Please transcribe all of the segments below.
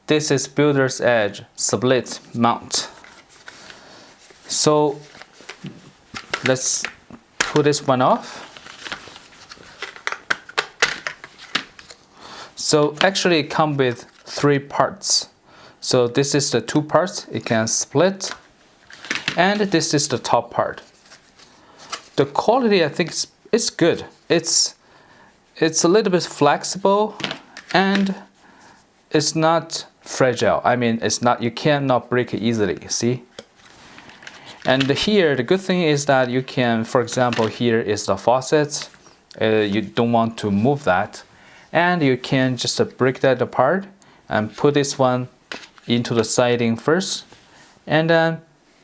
This is builder's edge split mount. So let's put this one off. So actually it comes with 3 parts. So this is the 2 parts, it can split, and this is the top part. The quality, I think, is good. It's a little bit flexible and it's not fragile. I mean, it's not, you cannot break it easily, see? And here, the good thing is that you can, for example, here is the faucet. You don't want to move that. And you can just break that apart and put this one into the siding first, and then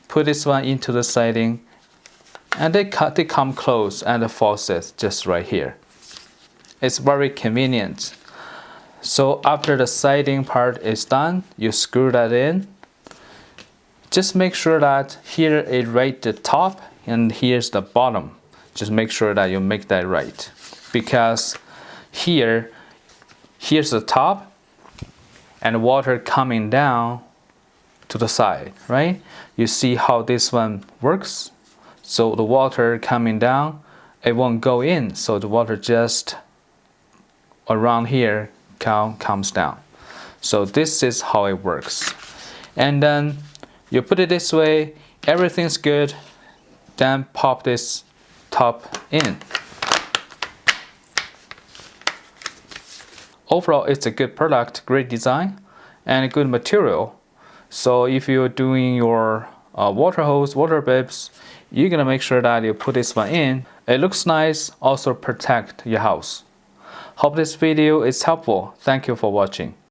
put this one into the siding, and they come close, and the faucet just right here. It's very convenient. So after the siding part is done, you screw that in. Just make sure that here is right the top and here's the bottom. Just make sure that you make that right, because here's the top and water coming down to the side, right? You see how this one works? So the water coming down, it won't go in, so the water just around here comes down. So this is how it works. And then you put it this way, everything's good, then pop this top in. Overall, it's a good product, great design, and a good material. So if you're doing your water hose, water bibs, you're gonna make sure that you put this one in. It looks nice, also protect your house. Hope this video is helpful. Thank you for watching.